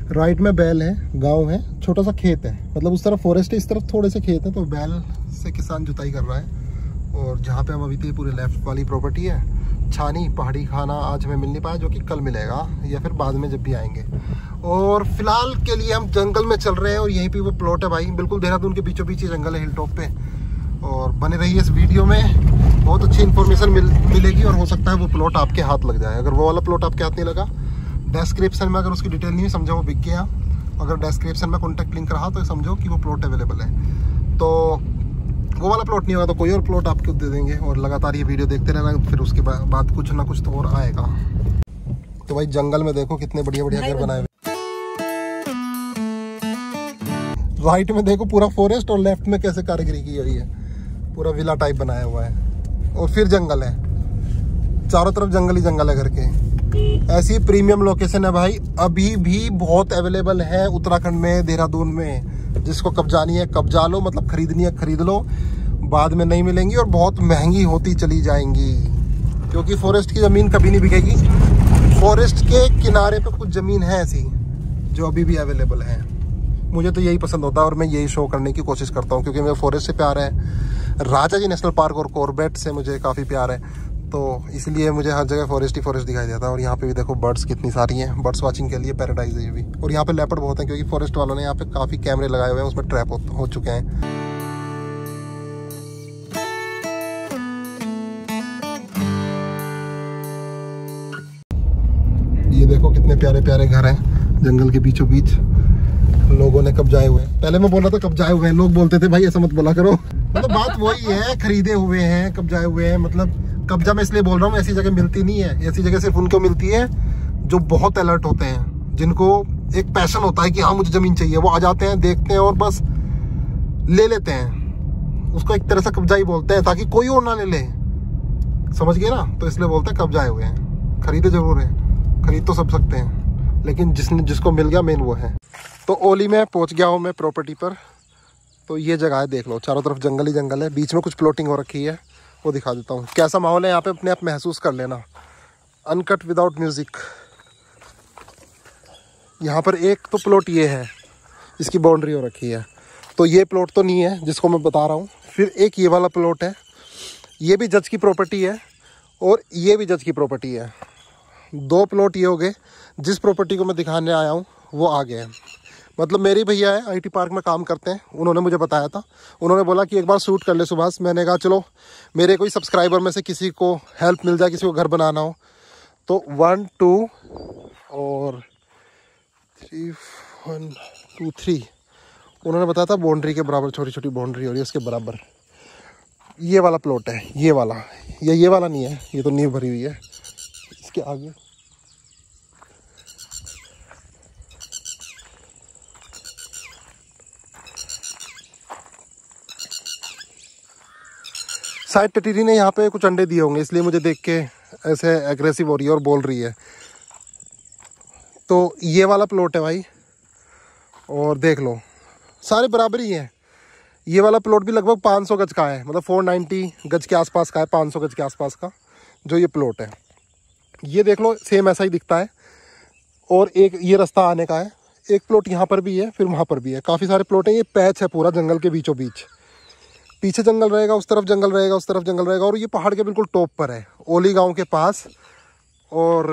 Right में बैल है, गांव है, छोटा सा खेत है, मतलब उस तरफ फॉरेस्ट है, इस तरफ थोड़े से खेत है, तो बैल से किसान जुताई कर रहा है। और जहाँ पे हम अभी थे पूरे लेफ्ट वाली प्रॉपर्टी है छानी पहाड़ी खाना, आज हमें मिल नहीं पाया, जो कि कल मिलेगा या फिर बाद में जब भी आएंगे। और फिलहाल के लिए हम जंगल में चल रहे हैं और यहीं पे वो प्लॉट है भाई, बिल्कुल देहरादून के बीचों बीच ही जंगल है, हिल टॉप पे। और बने रहिए इस वीडियो में, बहुत अच्छी इन्फॉर्मेशन मिलेगी और हो सकता है वो प्लॉट आपके हाथ लग जाए। अगर वो वाला प्लॉट आपके हाथ नहीं लगा, डिस्क्रिप्शन में अगर उसकी डिटेल नहीं समझो वो बिक गया, अगर डिस्क्रिप्शन में कॉन्टैक्ट लिंक रहा तो समझो कि वो प्लॉट अवेलेबल है। तो वो वाला प्लॉट नहीं होगा तो कोई और प्लॉट आपको दे देंगे। और लगातार ये वीडियो देखते रहना, फिर उसके बाद कुछ ना कुछ तो और आएगा। तो भाई जंगल में देखो कितने बढ़िया बढ़िया घर बनाए हुए, राइट में देखो पूरा फॉरेस्ट और लेफ्ट में कैसे कारीगरी की हुई है, पूरा विला टाइप बनाया हुआ है। और फिर जंगल है, चारों तरफ जंगल ही जंगल है घर के। ऐसी प्रीमियम लोकेशन है भाई, अभी भी बहुत अवेलेबल है उत्तराखंड में, देहरादून में। जिसको कब्जानी है कब्जा लो, मतलब खरीदनी है खरीद लो, बाद में नहीं मिलेंगी और बहुत महंगी होती चली जाएंगी, क्योंकि फॉरेस्ट की ज़मीन कभी नहीं बिकेगी। फॉरेस्ट के किनारे पे कुछ ज़मीन है ऐसी जो अभी भी अवेलेबल है। मुझे तो यही पसंद होता है और मैं यही शो करने की कोशिश करता हूँ, क्योंकि मुझे फॉरेस्ट से प्यार है, राजा जी नेशनल पार्क और कॉर्बेट से मुझे काफ़ी प्यार है, तो इसलिए मुझे हर जगह फॉरेस्ट ही फॉरेस्ट दिखाई देता है। और यहाँ पे भी देखो बर्ड्स कितनी सारी हैं, बर्ड्स वाचिंग के लिए पैराडाइज है ये भी। और यहाँ पे लेपर्ड बहुत हैं, क्योंकि फॉरेस्ट वालों ने यहाँ पे काफ़ी कैमरे लगाए हुए हैं, उसमें ट्रैप हो चुके हैं। ये देखो कितने प्यारे प्यारे घर हैं जंगल के बीचों बीच, लोगों ने कब्जाए हुए हैं। पहले मैं बोल रहा था कब्जाए हुए हैं, लोग बोलते थे भाई ऐसा मत बोला करो, मतलब बात वही है, खरीदे हुए हैं, कब्जाए हुए हैं। मतलब कब्जा मैं इसलिए बोल रहा हूँ, ऐसी जगह मिलती नहीं है, ऐसी जगह सिर्फ उनको मिलती है जो बहुत अलर्ट होते हैं, जिनको एक पैशन होता है कि हाँ मुझे जमीन चाहिए। वो आ जाते हैं, देखते हैं और बस ले लेते हैं। उसको एक तरह से कब्जा ही बोलते हैं, ताकि कोई और ना ले ले, समझ गए ना। तो इसलिए बोलते हैं कब्जाए हुए हैं। खरीदे जरूर है, खरीद तो सब सकते हैं, लेकिन जिसको मिल गया मेन वो है। तो ओली में पहुँच गया हूँ मैं प्रॉपर्टी पर। तो ये जगह है, देख लो, चारों तरफ जंगल ही जंगल है, बीच में कुछ प्लॉटिंग हो रखी है, वो दिखा देता हूँ कैसा माहौल है यहाँ पे, अपने आप महसूस कर लेना। Uncut without music. यहाँ पर एक तो प्लॉट ये है, इसकी बाउंड्री हो रखी है, तो ये प्लॉट तो नहीं है जिसको मैं बता रहा हूँ। फिर एक ये वाला प्लॉट है, ये भी जज की प्रॉपर्टी है और ये भी जज की प्रॉपर्टी है। दो प्लॉट ये हो गए। जिस प्रॉपर्टी को मैं दिखाने आया हूँ वो आगे है, मतलब मेरी भैया है, आईटी पार्क में काम करते हैं, उन्होंने मुझे बताया था। उन्होंने बोला कि एक बार शूट कर ले सुभाष। मैंने कहा चलो, मेरे कोई सब्सक्राइबर में से किसी को हेल्प मिल जाए, किसी को घर बनाना हो तो 1 2 और 3 1 2 3 उन्होंने बताया था बाउंड्री के बराबर, छोटी छोटी बाउंड्री हो रही है उसके बराबर। ये वाला प्लॉट है, ये वाला, ये वाला नहीं है, ये तो नींव भरी हुई है। इसके आगे शायद टटीरी ने यहाँ पे कुछ अंडे दिए होंगे, इसलिए मुझे देख के ऐसे एग्रेसिव हो रही है और बोल रही है। तो ये वाला प्लॉट है भाई, और देख लो सारे बराबर ही हैं। ये वाला प्लॉट भी लगभग 500 गज का है, मतलब 490 गज के आसपास का है, 500 गज के आसपास का जो ये प्लॉट है। ये देख लो सेम ऐसा ही दिखता है। और एक ये रास्ता आने का है, एक प्लॉट यहाँ पर भी है, फिर वहाँ पर भी है, काफ़ी सारे प्लॉट हैं। ये पैच है पूरा जंगल के बीचों बीच, पीछे जंगल रहेगा, उस तरफ जंगल रहेगा, उस तरफ जंगल रहेगा। और ये पहाड़ के बिल्कुल टॉप पर है, ओली गांव के पास, और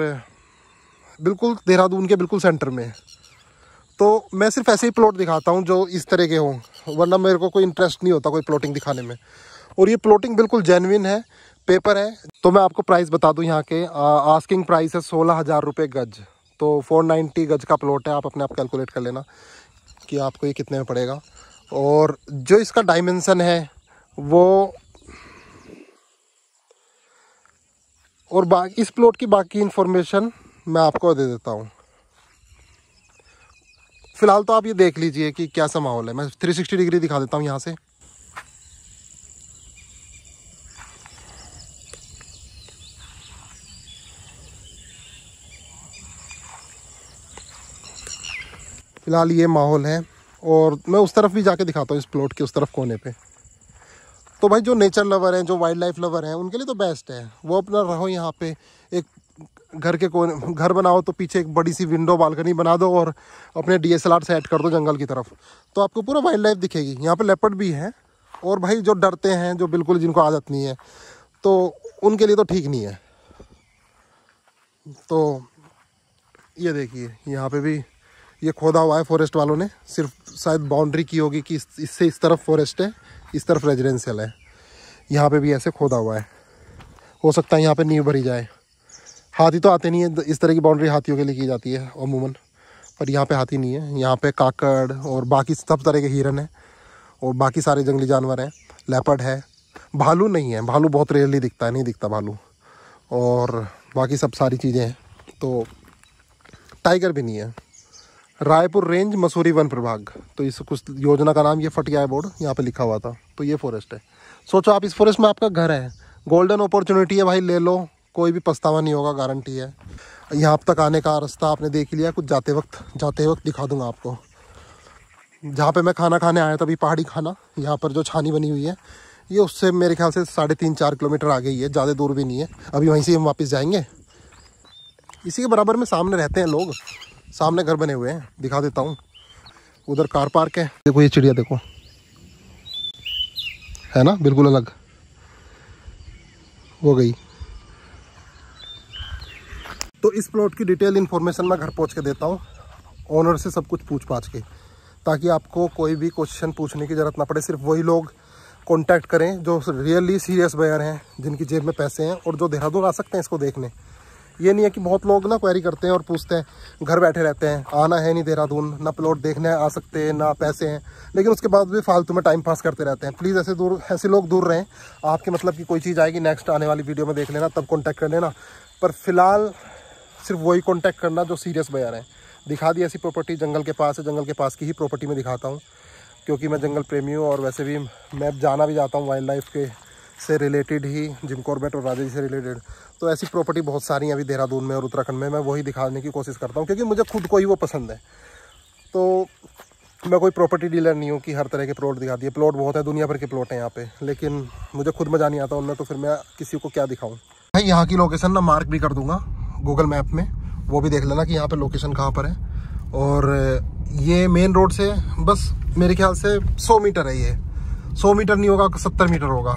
बिल्कुल देहरादून के बिल्कुल सेंटर में। तो मैं सिर्फ ऐसे ही प्लॉट दिखाता हूँ जो इस तरह के हों, वरना मेरे को कोई इंटरेस्ट नहीं होता कोई प्लॉटिंग दिखाने में। और ये प्लॉटिंग बिल्कुल जेन्युइन है, पेपर है। तो मैं आपको प्राइस बता दूँ, यहाँ के आस्किंग प्राइस है 16,000 रुपये गज। तो 490 गज का प्लॉट है, आप अपने आप कैलकुलेट कर लेना कि आपको ये कितने में पड़ेगा। और जो इसका डायमेंशन है वो, और बाकी इस प्लॉट की बाकी इन्फॉर्मेशन मैं आपको दे देता हूँ। फिलहाल तो आप ये देख लीजिए कि कैसा माहौल है। मैं 360 डिग्री दिखा देता हूँ यहाँ से। फिलहाल ये माहौल है, और मैं उस तरफ भी जाके दिखाता हूँ, इस प्लॉट के उस तरफ कोने पे। तो भाई जो नेचर लवर हैं, जो वाइल्ड लाइफ लवर हैं, उनके लिए तो बेस्ट है। वो अपना रहो यहाँ पे, एक घर बनाओ तो पीछे एक बड़ी सी विंडो बालकनी बना दो और अपने DSLR सेट कर दो जंगल की तरफ, तो आपको पूरा वाइल्ड लाइफ दिखेगी। यहाँ पे लेपर्ड भी है, और भाई जो डरते हैं, जो बिल्कुल जिनको आदत नहीं है, तो उनके लिए तो ठीक नहीं है। तो ये देखिए यहाँ पे भी ये खोदा हुआ है फॉरेस्ट वालों ने, सिर्फ शायद बाउंड्री की होगी कि इससे इस तरफ फॉरेस्ट है, इस तरफ रेजिडेंशियल है। यहाँ पे भी ऐसे खोदा हुआ है, हो सकता है यहाँ पे नींव भरी जाए। हाथी तो आते नहीं है, इस तरह की बाउंड्री हाथियों के लिए की जाती है अमूमन, पर यहाँ पे हाथी नहीं है। यहाँ पे काकड़ और बाकी सब तरह के हिरन है, और बाकी सारे जंगली जानवर हैं। लेपर्ड है, भालू नहीं है, भालू बहुत रेयरली दिखता है, नहीं दिखता भालू, और बाकी सब सारी चीज़ें हैं। तो टाइगर भी नहीं है। रायपुर रेंज मसूरी वन प्रभाग, तो इस कुछ योजना का नाम ये फटिया बोर्ड यहाँ पे लिखा हुआ था। तो ये फॉरेस्ट है, सोचो आप इस फॉरेस्ट में आपका घर है, गोल्डन अपॉर्चुनिटी है भाई, ले लो, कोई भी पछतावा नहीं होगा, गारंटी है। यहाँ तक आने का रास्ता आपने देख लिया, कुछ जाते वक्त दिखा दूंगा आपको। जहाँ पे मैं खाना खाने आया था अभी, पहाड़ी खाना, यहाँ पर जो छानी बनी हुई है, ये उससे मेरे ख्याल से 3.5-4 किलोमीटर आगे ही है, ज़्यादा दूर भी नहीं है। अभी वहीं से हम वापस जाएंगे। इसी के बराबर में सामने रहते हैं लोग, सामने घर बने हुए हैं, दिखा देता हूँ। उधर कार पार्क है, देखो ये चिड़िया देखो, है ना, बिल्कुल अलग हो गई। तो इस प्लॉट की डिटेल इन्फॉर्मेशन मैं घर पहुँच के देता हूँ, ओनर से सब कुछ पूछ पाछ के, ताकि आपको कोई भी क्वेश्चन पूछने की ज़रूरत ना पड़े। सिर्फ वही लोग कांटेक्ट करें जो रियली सीरियस बायर हैं, जिनकी जेब में पैसे हैं, और जो देहरादून आ सकते हैं इसको देखने। ये नहीं है कि बहुत लोग ना क्वेरी करते हैं और पूछते हैं, घर बैठे रहते हैं, आना है नहीं देहरादून, ना प्लॉट देखने आ सकते हैं, ना पैसे हैं, लेकिन उसके बाद भी फालतू में टाइम पास करते रहते हैं। प्लीज़ ऐसे लोग दूर रहें। आपके मतलब की कोई चीज़ आएगी नेक्स्ट आने वाली वीडियो में देख लेना, तब कॉन्टैक्ट कर लेना। पर फिलहाल सिर्फ वही कॉन्टैक्ट करना जो सीरियस बायर हैं। दिखा दी ऐसी प्रॉपर्टी जंगल के पास है, जंगल के पास की ही प्रॉपर्टी में दिखाता हूँ, क्योंकि मैं जंगल प्रेमी हूँ, और वैसे भी मैं जाना भी जाता हूँ वाइल्ड लाइफ के से रिलेटेड ही, जिम कॉर्बेट और राजा जी से रिलेटेड। तो ऐसी प्रॉपर्टी बहुत सारी हैं अभी देहरादून में और उत्तराखंड में, मैं वही दिखाने की कोशिश करता हूँ, क्योंकि मुझे खुद को ही वो पसंद है। तो मैं कोई प्रॉपर्टी डीलर नहीं हूँ कि हर तरह के प्लॉट दिखा दिए। प्लॉट बहुत है, दुनिया भर के प्लॉट हैं यहाँ पे, लेकिन मुझे खुद मज़ा नहीं आता उनमें, तो फिर मैं किसी को क्या दिखाऊँ। भाई यहाँ की लोकेशन ना मार्क भी कर दूँगा गूगल मैप में, वो भी देख लेना कि यहाँ पर लोकेशन कहाँ पर है। और ये मेन रोड से बस मेरे ख्याल से 100 मीटर है, ये 100 मीटर नहीं होगा, 70 मीटर होगा।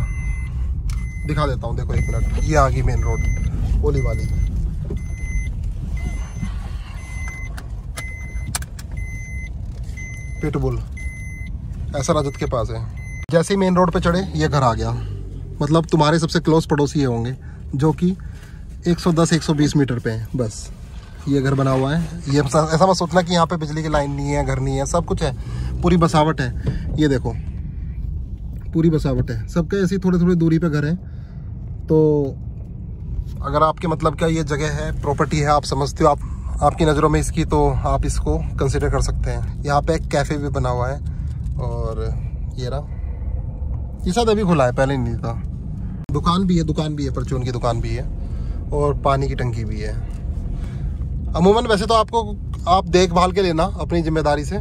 दिखा देता हूँ, देखो 1 मिनट, ये आ गई मेन रोड ओली वाली। पिटबुल ऐसा राजत के पास है। जैसे ही मेन रोड पे चढ़े ये घर आ गया, मतलब तुम्हारे सबसे क्लोज पड़ोसी ये होंगे, जो कि 110-120 मीटर पे हैं। बस ये घर बना हुआ है। ये ऐसा मत सोचना कि यहाँ पे बिजली की लाइन नहीं है, घर नहीं है, सब कुछ है, पूरी बसावट है। ये देखो पूरी बसावट है, सबके ऐसी थोड़ी थोड़ी दूरी पे घर है। तो अगर आपके मतलब क्या ये जगह है, प्रॉपर्टी है, आप समझते हो, आपकी नज़रों में इसकी, तो आप इसको कंसिडर कर सकते हैं। यहाँ पे एक कैफ़े भी बना हुआ है, और ये रहा, ये शायद अभी खुला है, पहले नहीं था। दुकान भी है, परचून की दुकान भी है, और पानी की टंकी भी है। अमूमन वैसे तो आप देखभाल के लेना अपनी जिम्मेदारी से।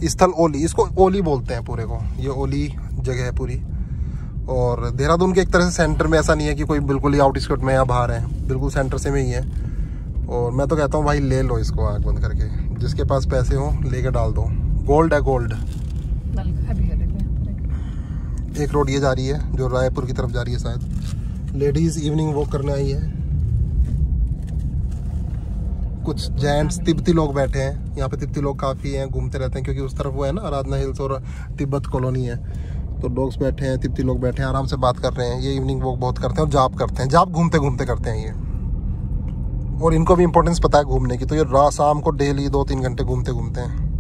स्थल ओली, इसको ओली बोलते हैं पूरे को, ये ओली जगह है पूरी। और देहरादून के एक तरह से सेंटर में, ऐसा नहीं है कि कोई बिल्कुल ही आउटस्कर्ट में या बाहर है, बिल्कुल सेंटर से में ही है। और मैं तो कहता हूँ भाई ले लो इसको आँख बंद करके, जिसके पास पैसे हो लेके डाल दो। गोल्ड है, गोल्ड। एक रोड ये जा रही है जो रायपुर की तरफ जा रही है, शायद लेडीज इवनिंग वॉक करने आई है। कुछ जेंट्स तिब्बती लोग बैठे हैं यहाँ पे, तिब्बती लोग काफ़ी हैं, घूमते रहते हैं, क्योंकि उस तरफ वो है ना आराधना हिल्स और तिब्बत कॉलोनी है। तो डॉग्स बैठे हैं, तिब्बती लोग बैठे हैं, आराम से बात कर रहे हैं। ये इवनिंग वॉक बहुत करते हैं और जॉब करते हैं, जॉब घूमते घूमते करते हैं ये। और इनको भी इंपॉर्टेंस पता है घूमने की, तो ये शाम को डेली 2-3 घंटे घूमते घूमते हैं।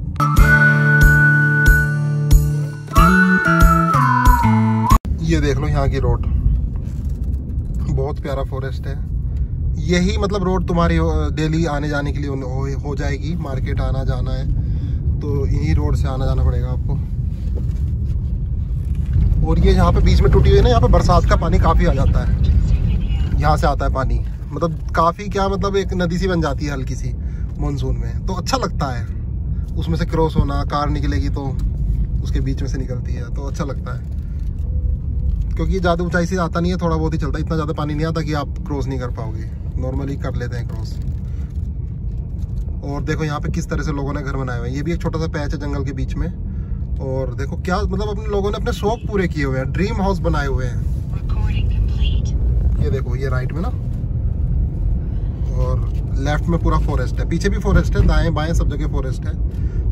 ये देख लो यहाँ की रोड, बहुत प्यारा फॉरेस्ट है। यही मतलब रोड तुम्हारी डेली आने जाने के लिए हो जाएगी। मार्केट आना जाना है तो इन्हीं रोड से आना जाना पड़ेगा आपको। और ये यहाँ पे बीच में टूटी हुई है ना, यहाँ पे बरसात का पानी काफ़ी आ जाता है, यहाँ से आता है पानी, मतलब काफ़ी क्या, मतलब एक नदी सी बन जाती है हल्की सी मानसून में। तो अच्छा लगता है उसमें से क्रॉस होना, कार निकलेगी तो उसके बीच में से निकलती है, तो अच्छा लगता है। क्योंकि ज़्यादा ऊंचाई से आता नहीं है, थोड़ा बहुत ही चलता है, इतना ज़्यादा पानी नहीं आता कि आप क्रॉस नहीं कर पाओगे, नॉर्मली कर लेते हैं क्रॉस। और देखो यहाँ पे किस तरह से लोगों ने घर बनाए हुए हैं। ये भी एक छोटा सा पैच है जंगल के बीच में। और देखो क्या मतलब अपने लोगों ने अपने शौक पूरे किए हुए हैं, ड्रीम हाउस बनाए हुए हैं। ये देखो ये राइट में ना, और लेफ्ट में पूरा फॉरेस्ट है, पीछे भी फॉरेस्ट है, दाएं बाएं सब जगह फॉरेस्ट है।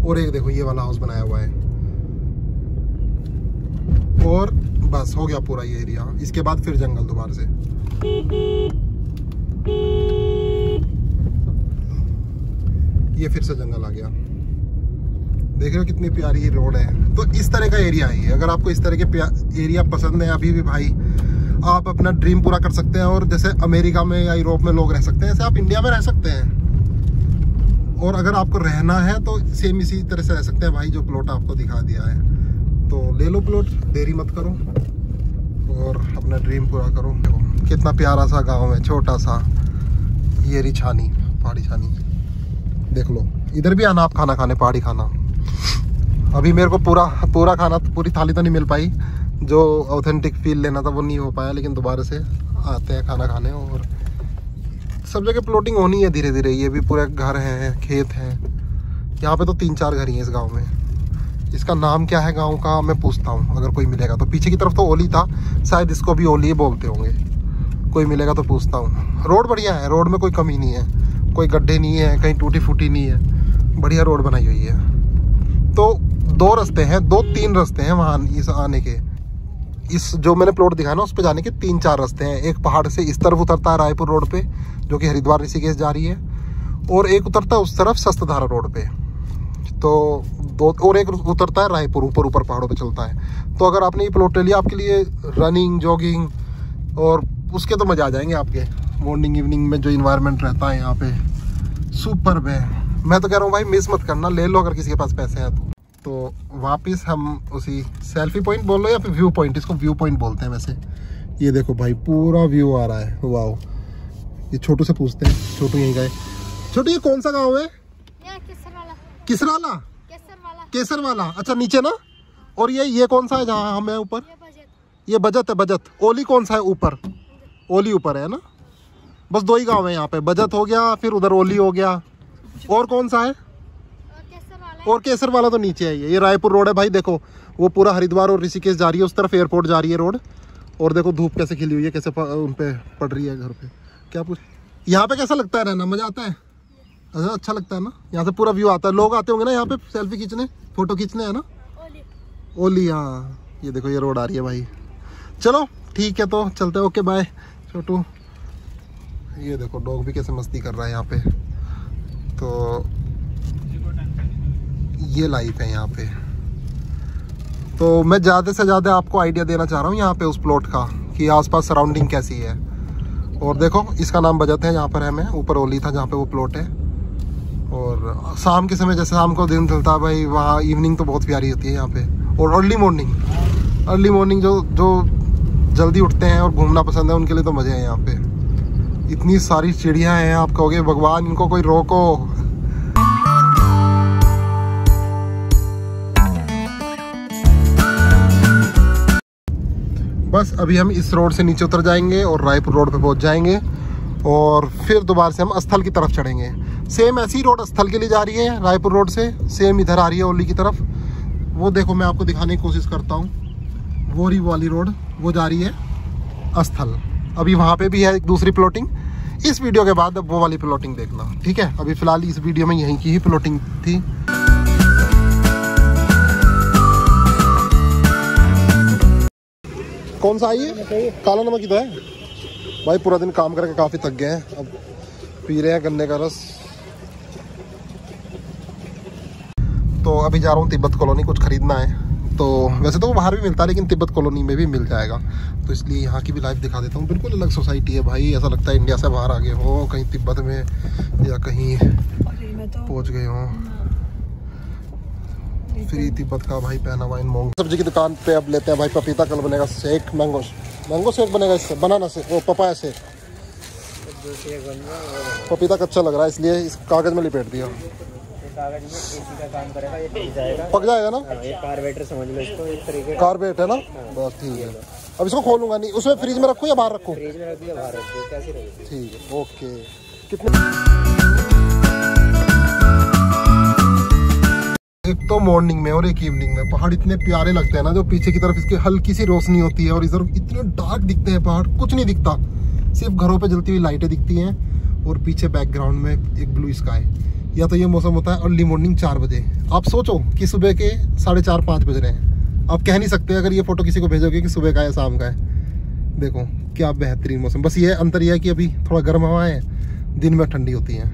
और एक देखो ये वाला हाउस बनाया हुआ है। और बस हो गया पूरा ये एरिया। इसके बाद फिर जंगल दोबारा से। ये फिर से जंगल आ गया। देख रहे हो कितनी प्यारी रोड है। तो इस तरह का एरिया है। अगर आपको इस तरह के एरिया पसंद है अभी भी भाई, आप अपना ड्रीम पूरा कर सकते हैं। और जैसे अमेरिका में या यूरोप में लोग रह सकते हैं, ऐसे आप इंडिया में रह सकते हैं। और अगर आपको रहना है तो सेम इसी तरह से रह सकते हैं भाई, जो प्लॉट आपको दिखा दिया है। तो ले लो प्लॉट, देरी मत करो और अपना ड्रीम पूरा करो। देखो कितना प्यारा सा गांव है, छोटा सा। ये रही छानी, पहाड़ी छानी, देख लो। इधर भी आना आप खाना खाने, पहाड़ी खाना। अभी मेरे को पूरा खाना, पूरी थाली तो नहीं मिल पाई, जो ऑथेंटिक फील लेना था वो नहीं हो पाया, लेकिन दोबारा से आते हैं खाना खाने। और सब जगह प्लॉटिंग होनी है धीरे धीरे। ये भी पूरे घर हैं, खेत हैं। यहाँ पे तो 3-4 घर ही हैं इस गांव में। इसका नाम क्या है गांव का, मैं पूछता हूँ अगर कोई मिलेगा तो। पीछे की तरफ तो ओली था, शायद इसको भी ओली बोलते होंगे। कोई मिलेगा तो पूछता हूँ। रोड बढ़िया है, रोड में कोई कमी नहीं है, कोई गड्ढे नहीं है, कहीं टूटी फूटी नहीं है, बढ़िया रोड बनाई हुई है। तो 2 रास्ते हैं, 2-3 रास्ते हैं वहाँ इस आने के। इस जो मैंने प्लॉट दिखाया ना, उस पे जाने के 3-4 रास्ते हैं। एक पहाड़ से इस तरफ उतरता है रायपुर रोड पे, जो कि हरिद्वार ऋषिकेश जा रही है, और एक उतरता है उस तरफ सस्तधारा रोड पे। तो और एक उतरता है रायपुर, ऊपर पहाड़ों पे चलता है। तो अगर आपने ये प्लॉट ले लिया, आपके लिए रनिंग, जॉगिंग और उसके तो मजा आ जाएंगे आपके। मॉर्निंग इवनिंग में जो इन्वायरमेंट रहता है यहाँ पे, सुपर्ब है। मैं तो कह रहा हूँ भाई मिस मत करना, ले लो अगर किसी के पास पैसे हैं तो। वापस हम उसी सेल्फी पॉइंट बोल लो या फिर व्यू पॉइंट, इसको व्यू पॉइंट बोलते हैं वैसे। ये देखो भाई पूरा व्यू आ रहा है, वाओ। ये छोटू से पूछते हैं, छोटू यहीं गए। छोटू ये कौन सा गाँव है? किसराला, केसर वाला। अच्छा नीचे ना। और ये कौन सा है जहाँ हम हैं ऊपर? ये बजत है, बजत। ओली कौन सा है ऊपर? ओली ऊपर है ना। बस 2 ही गांव है यहाँ पे, बजत हो गया, फिर उधर ओली हो गया। और कौन सा है? और केसर वाला तो नीचे है। ये रायपुर रोड है भाई। देखो वो पूरा हरिद्वार और ऋषिकेश जा रही है, उस तरफ एयरपोर्ट जा रही है रोड। और देखो धूप कैसे खिली हुई है, कैसे उन पे पड़ रही है घर पे। क्या पूछ, यहाँ पे कैसा लगता है रहना? मजा आता है? अच्छा लगता है ना। यहाँ से पूरा व्यू आता है। लोग आते होंगे ना यहाँ पे सेल्फी खींचने, फोटो खींचने, है ना? ओली, हाँ। ये देखो ये रोड आ रही है भाई। चलो ठीक है तो चलते हैं। ओके बाय छोटू। ये देखो डॉग भी कैसे मस्ती कर रहा है यहाँ पे। तो ये लाइफ है यहाँ पे। तो मैं ज़्यादा से ज़्यादा आपको आइडिया देना चाह रहा हूँ यहाँ पे उस प्लॉट का, कि आसपास सराउंडिंग कैसी है। और देखो इसका नाम बजत है, जहाँ पर है मैं। ऊपर ओली था जहाँ पे वो प्लॉट है। और शाम के समय, जैसे शाम को दिन ढलता है भाई, वहाँ इवनिंग तो बहुत प्यारी होती है यहाँ पे। और अर्ली मॉर्निंग जो जल्दी उठते हैं और घूमना पसंद है, उनके लिए तो मज़े हैं यहाँ पे। इतनी सारी चिड़ियाँ हैं, आप कहोगे भगवान इनको कोई रोको। बस अभी हम इस रोड से नीचे उतर जाएंगे और रायपुर रोड पे पहुंच जाएंगे। और फिर दोबारा से हम स्थल की तरफ चढ़ेंगे। सेम ऐसी रोड स्थल के लिए जा रही है रायपुर रोड से, सेम इधर आ रही है ओली की तरफ। वो देखो मैं आपको दिखाने की कोशिश करता हूँ। वो वाली रोड वो जा रही है स्थल। अभी वहाँ पे भी है एक दूसरी प्लॉटिंग। इस वीडियो के बाद अब वो वाली प्लॉटिंग देखना, ठीक है? अभी फिलहाल इस वीडियो में यहीं की ही प्लॉटिंग थी। कौन सा आई है? काला नमक ही तो है भाई। पूरा दिन काम करके काफ़ी थक गए हैं, अब पी रहे हैं गन्ने का रस। तो अभी जा रहा हूँ तिब्बत कॉलोनी, कुछ खरीदना है। तो वैसे तो वो बाहर भी मिलता है, लेकिन तिब्बत कॉलोनी में भी मिल जाएगा। तो इसलिए यहाँ की भी लाइफ दिखा देता हूँ। बिल्कुल अलग सोसाइटी है भाई, ऐसा लगता है इंडिया से बाहर आ गए हो, कहीं तिब्बत में या कहीं पहुँच गए हो। फ्री तिब्बत का भाई पहना हुआ इन मोंग। सब्जी की दुकान पे अब लेते हैं भाई पपीता। कल बनेगा शेक, मैंगो शेक बनेगा इससे, बनाना से, वो पपाया से। पपीता कच्चा लग रहा है इसलिए इस कागज में लिपेट दिया। कागज में एसी का काम करेगा, ये पक जाएगा। पक जाएगा ना? ये कार्बेटर समझ लो इसको, एक तरीके का कार्बेट है ना। बस ठीक है। अब इसको खोलूंगा नहीं, उसमें फ्रिज में रखूँ या बाहर रखूँ? फ्रिज में रख दिया, बाहर रख दिया, कैसे रखेगी? ठीक है, ओके। कितने एक तो मॉर्निंग में और एक इवनिंग में पहाड़ इतने प्यारे लगते हैं ना, जो पीछे की तरफ इसकी हल्की सी रोशनी होती है और इधर इतने डार्क दिखते हैं पहाड़, कुछ नहीं दिखता, सिर्फ घरों पे जलती हुई लाइटें दिखती हैं और पीछे बैकग्राउंड में एक ब्लू स्काई। या तो ये मौसम होता है अर्ली मॉर्निंग 4 बजे। आप सोचो कि सुबह के 4:30-5 बज रहे हैं, आप कह नहीं सकते अगर ये फोटो किसी को भेजोगे कि सुबह का है शाम का है। देखो क्या बेहतरीन मौसम। बस ये अंतर यह है कि अभी थोड़ा गर्म हवा है, दिन में ठंडी होती है।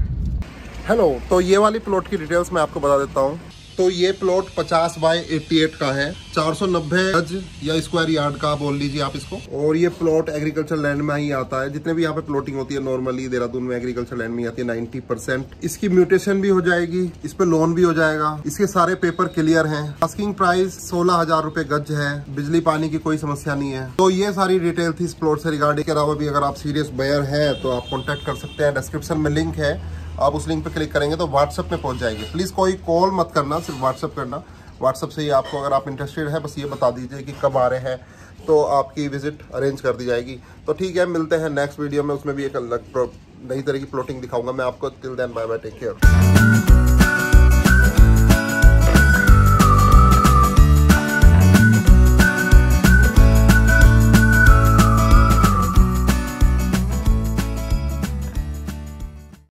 हेलो, तो ये वाली प्लॉट की डिटेल्स मैं आपको बता देता हूँ। तो ये प्लॉट 50 बाय 88 का है, 490 गज या स्क्वायर यार्ड का बोल लीजिए आप इसको। और ये प्लॉट एग्रीकल्चर लैंड में ही आता है। जितने भी यहाँ पे प्लॉटिंग होती है नॉर्मली देहरादून में एग्रीकल्चर लैंड में आती है 90%। इसकी म्यूटेशन भी हो जाएगी, इस पे लोन भी हो जाएगा, इसके सारे पेपर क्लियर हैं। आस्किंग प्राइस 16,000 रुपए गज है, बिजली पानी की कोई समस्या नहीं है। तो ये सारी डिटेल थी इस प्लॉट से रिगार्डिंग। के अलावा भी अगर आप सीरियस बायर हैं तो आप कॉन्टेक्ट कर सकते हैं, डिस्क्रिप्शन में लिंक है, आप उस लिंक पे क्लिक करेंगे तो व्हाट्सएप में पहुंच जाएंगे। प्लीज़ कोई कॉल मत करना, सिर्फ व्हाट्सएप करना। व्हाट्सएप से ही आपको अगर आप इंटरेस्टेड है बस ये बता दीजिए कि कब आ रहे हैं, तो आपकी विजिट अरेंज कर दी जाएगी। तो ठीक है, मिलते हैं नेक्स्ट वीडियो में, उसमें भी एक अलग नई तरह की प्लॉटिंग दिखाऊंगा मैं आपको। Till then bye bye, take care.